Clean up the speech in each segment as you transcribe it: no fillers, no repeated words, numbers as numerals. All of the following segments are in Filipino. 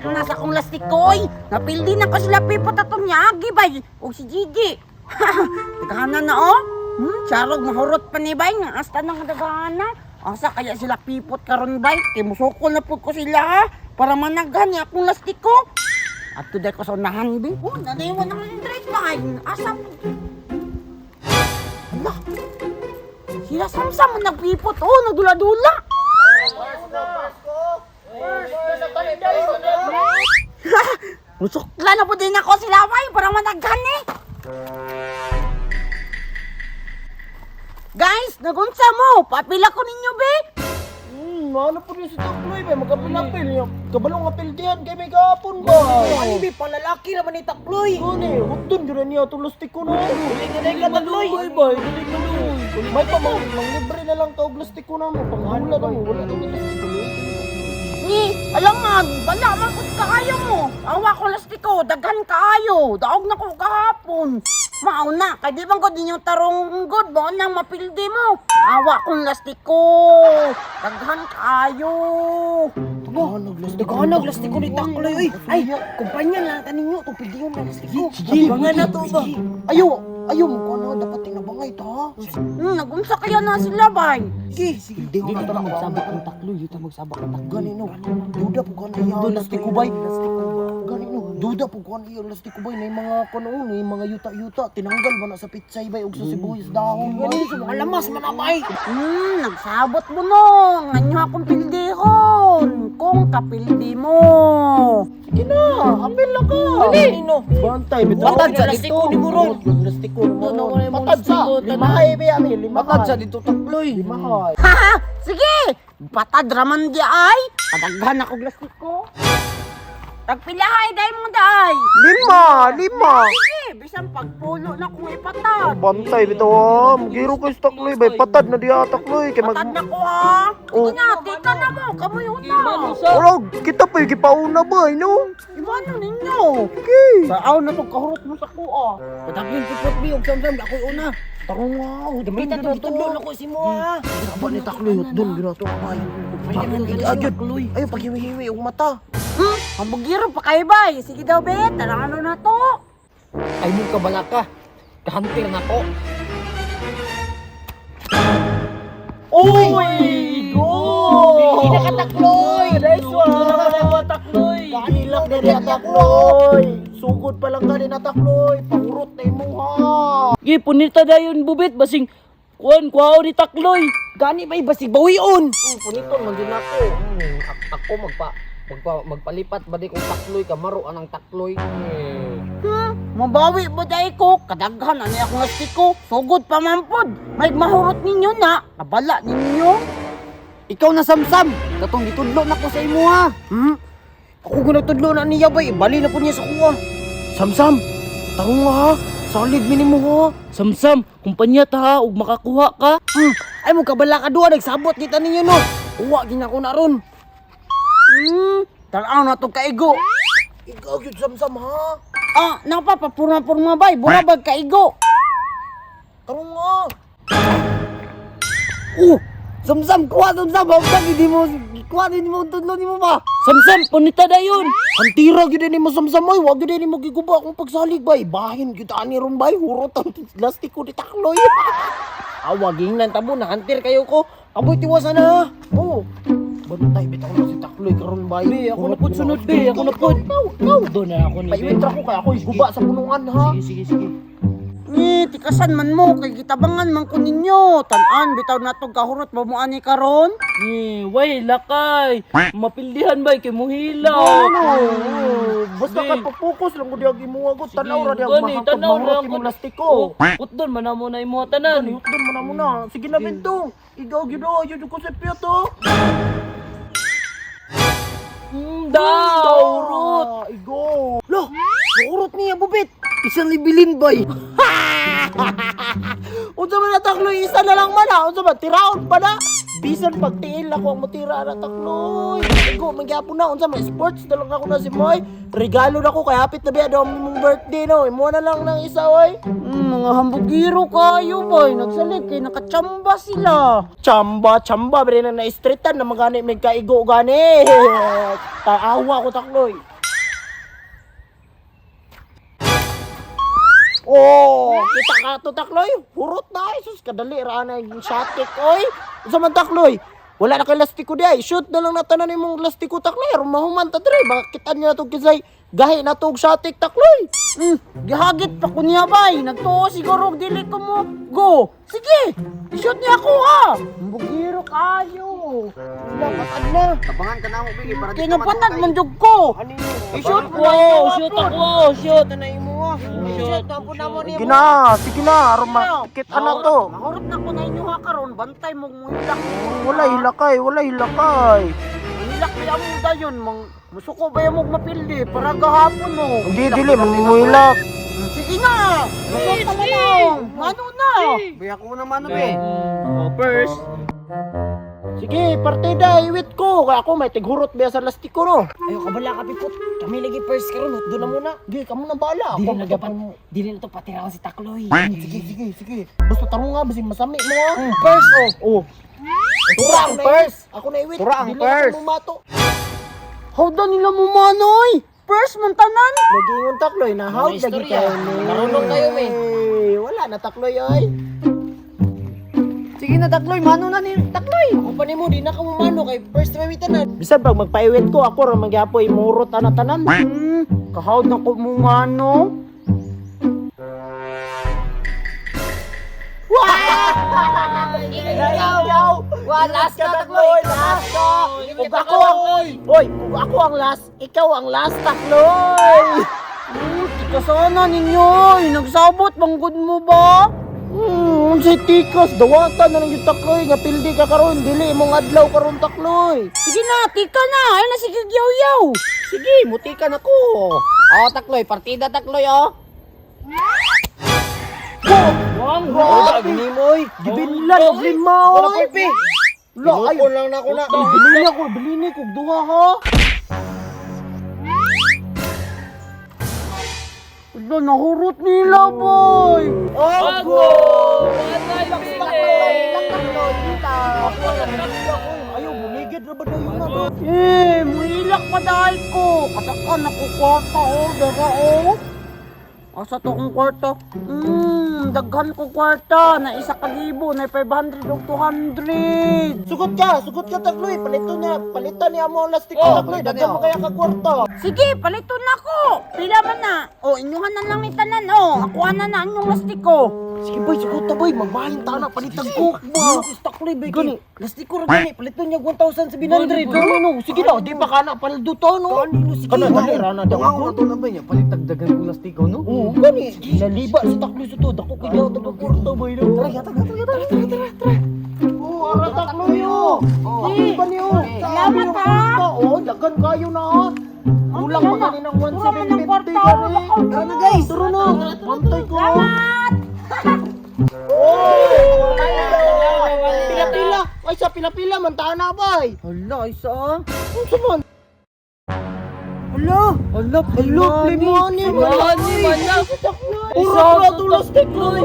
Nasa akong lastikoy. Napildi na ko sila pipot atong yagi bay. O si Gigi. Daghanan na oh. Charog mahurot pa ni bay. Nga asta nang daghanan. Asa kaya sila pipot karon bay. Kay musukol na po ko sila ha. Para managhan niya akong lastiko. At today ko sa unahan bay. Oh, naniwan naman yung drive bay. Asa mo? Allah. Sila samsam nagpipot. Oh, nagdula-dula. Musukla na po din ako sila bay para managhan eh. Guys, nagunsa mo. Papila ko ninyo be. Ano po rin si Takloy ba? Magkapil-apil niya. Kabalong apil diyan kay may gapon ba? Ano ba palalaki naman ni Takloy? Gani, hutdon gano'n niya itong lastik ko na. Galing ka Takloy. May pa libre na lang ito plastik ko na mo. Panghula na mo. Wala na yung lastik ko. Ni, alam nga, bala man ko kaayo mo. Awa ko lastiko, daghan kaayo. Daog na ko kahapon. Mao na, kay di bang ko din yung tarong good mo nang mapildi mo. Awa kong lastiko. Daghan kaayo. Daganag lastiko ni Takloy. Ay, kumpanya lang taninyo. Tupildiyon na lastiko. Sige, Bangan na to ba? Ayaw mo ko ano, dapat tinabangay ito ha. Nagunsa kaya na sila bay. Sige. Hindi ko na magsabak ng Takloy. Hindi magsabak ng Takloy. Gani no, duda po ka na yung lastik ko bay. Gani no, duda po ka na yung lastik ko bay. Na yung mga kunoon, na yung mga yuta-yuta. Tinanggal ba na sa pitsay bay. Ug sa sibuyas dahon. Gani sa mga lamas manamay. Nagsabot mo no. Nganyo akong pildihon. Kung kapildi mo. Sige na, apil na ka. Nino. Bantay, bitaw. Matad sa lastik ko ni Muron. Lastik ko ni Muron. Matad sa, limahay ba yamin, limahay. Matad sa dito Takloy. Limahay. Haha, sige. Patad raman di ay. Padaghan ako glastik ko. Tagpilahay dahil mo dahay. Lima. Sige, bisan pagpulo na kung ipatad. Bantay, bitaw ha. Magiro ko sa Takloy bay. Patad na diya Takloy. Patad na ko ha. Sige na, tika na mo. Kamoy una. Wala, kita pa yung kipauna ba, no? Iwano ninyo. Okay. Saaw na itong kahurot mo sa kuha. Patagin pipot biyog samsam ako'y una. Tarong nga, Damay ta tudlo ako si mo ha. Aba ni Takloy, doon ginato ka bay. Ayaw, paghiwi-hiwi yung mata. Ang bugiro pa kayo ba? Sige daw, bet. Ano na to? Ay mong kabala ka. Kahantir na ko. Uy! Go! Hindi na ka Takloy. Nice one! Takloy. Kanilak na rin Takloy! Sugod pa lang gani na Takloy! Pangurot na yung muha! Gi punita dayon bubit basing kuan kuao ni Takloy. Gani ba basig bawion? Puniton man din ako. Ako magpalipat ba di kung Takloy ka maro anang Takloy? Mabawi mo dahil ko. Kadaghan, ano akong lastiko. Sugod pa mampod. May mahurot ninyo na. Kabala ninyo. Ikaw na samsam. Katong gitudlo na ko sa imo ha. Ako guna tudlo na niya bay. Bali na po niya sa kuha. Samsam! Tarong nga ha! Solid minimo ha! Samsam, kumpanya ta ha ug makakuha ka. Ay mo kabala ka duha nagsabot kita ninyo no. Uwa gina ko na ron. Tanaw na to kaigo. Ikaw yun Samsam ha! Napapapurma-purma bay. Burabag kaigo. Tarong nga! Samsam kuha samsam. Hawag hindi mo kuha hindi mo tudlo ni mo ba? Samsam, punita dayon. Ang tira gyud ni mo Samsam ay wag gyud ni mo giguba kung pagsalig bay. Bahin gyud ani ron bay. Hurot ang lastik ko ni Takloy. Awaging nan tabo na hunter kayo ko. Aboy tiwasan na. Oh. Bantay bitaw na si Takloy karon bay. Be, ako na pud sunod be, ako na pud. Doon na ako ni. Payuentra ko kay ako guba sa punungan ha. Sige. Tikasan man mo. Kay gitabangan man ko ninyo. Tanan, bitaw na to kahurot. Mamuani karon. Way lakay. Mapildihan bay kay muhilaw. Basta Be. ka pa-focus lang ko diag imuwagot tanaw ra diag Gani, tanaw ra mahangkot mo ako. lastik ko. Putdon man na mo na imo tanan. Doon mo na muna. Sige na bintong. Ikaw gido ayo ko sa piyato. Daw rut. Igo. Lo, urot niya bubit. Isang libilin bay. Unsa man na Takloy isa na lang man ha. Unsa man tiraon pa na. Bisan pagtiil ako ang mutira na takloy. Igo, magyapon na. Unsa may sports na lang ako na si Moy. Regalo na ko kay hapit na biya daw mong birthday no. Imo na lang ng isa oy. Mga hambugiro kayo bay. Nagsalig kay nakachamba sila. Chamba bre na na-streetan na magani may kaigo gani. Taawa ko takloy. Oh, kita ka to takloy. Hurot na ay sus kadali ra na yung shatik oy. Unsa man takloy? Wala na kay lastiko di ay. Shoot na lang natanan imong lastiko takloy. Rumahuman ta dre. Bakit niya to kisay gahi na tog shatik takloy. Gihagit pa ko niya bay. Nagtuo siguro og dili ko mo. Go. Sige. I-shoot niya ako ha. Hambugiro kayo. Napatad na. Tabangan ka na mo bigi para di ka Kinapatag matulay. man jud ko. Ano yun? Shoot ako! Shoot ako! Shoot! na imo ah. Shoot! Sige na, sige na. Aron makit na to. Mahurot na ko na inyo ha karon. Bantay mo hilak. Wala hilakay, wala hilakay. Hilak ba yung dayon? Musuko ba yung mapildi? Para gahapon mo. Hindi, dili, manguhilak. Sige na. Masok ka na lang. Ano na? Biya ko naman no be. Oh, first. Sige, partida, iwit ko. Kaya ako may tighurot ba sa lastiko no. Ayo kabala ka pipot. Kami lagi first karon, doon na muna. Sige, kamu na bala. Dili Ako nagapan mo. Dili na to patirawan si Takloy. Sige. Basta tarong nga, basin masami mo ah. First oh. Oh. Tura ang first. Ako na iwit. Tura ang Dili na first. ako mumato. Hawda nila mo manoy. First man tanan. Nagingon takloy na how Mga lagi istorya. kayo ni. Marunong kayo, me. Wala na takloy ay. Sige na Takloy, mano na ni Takloy. Ako pa nimo di na ka mamano kay first time tanan. Bisan pag magpaiwit ko ako ra magyapoy murot ana tanan. Kahawd na ko mo mano. Yaw. Last ka Takloy. Last ka. Ug ako ang Hoy, ug ako ang last, ikaw ang last takloy. Kasana ninyo. Nagsabot banggod mo ba? Si Tikas, dawatan na lang yung takloy, nga pildi ka karon, dili mong adlaw karon takloy. Sige na, tika na. Ay na sige yaw-yaw. Sige, mutikan ako. Oh Takloy, partida Takloy oh. Wang! Grabe ni moy, gibinlan og lima Wala oy. pulpi. La, ay lang na ako na. Bilini ako, bilini ko duha ha. Wala, nahurot nila, boy. Ako! Patay Takloy, pili! takloy, kita. Ako lang ako. Ayaw, bumigid ra ba daw yun na to? Muhilak pa dahil ko. Katakan ako kwarta, dara, Asa to kong kwarta? Daghan ko kwarta. Na 1,000, na 500 o 200. Sugot ka takloy, palitan niya mo ang lastiko Oh, takloy, palitan daghan niya. mo kaya ka kwarta. Sige, palito na ko. Pila man na. Inyuhan na lang ni tanan, Akuha na na ang lastiko. Sige boy, sugot ta boy, magbahin ta na, palitan ko ba? Takloy ba Gani. Lastiko ra gani, paliton niya 1,700. Gani no, sige na, di pa kana paldo to no. Kanino sige. Kana dali ra na daw Tungaw ako. na to na ba niya? Palitagdagan kong lastiko no? Oo, gani. Naliba sa taklo sa to, dako kay daw ta kwarta boy no. Tara. Oo, ara taklo yo. Ako ba niyo? Salamat, ha. Oh, dagan kayo na ha. Kulang pa gani ng 1,750 gani. Tara na guys. Tara na. Bantay ko. Pila-pila. Ay sa pila-pila man ta na bay. Hala, isa. Unsa man? Hala, Limani Mani, manap! Puro na tulas takloy.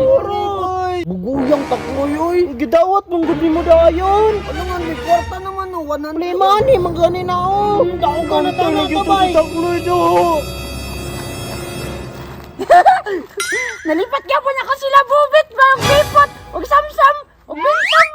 Buguyang takloy oy. Gidawat mong gudi mo dayon. Ano nga, may kwarta naman no, 100. Limani magani na oh. Dako ka na tayo tabay. Takloy do. Nalipat ka po na ko sila bubit ba? Ang pipot. Huwag samsam. Huwag bintang.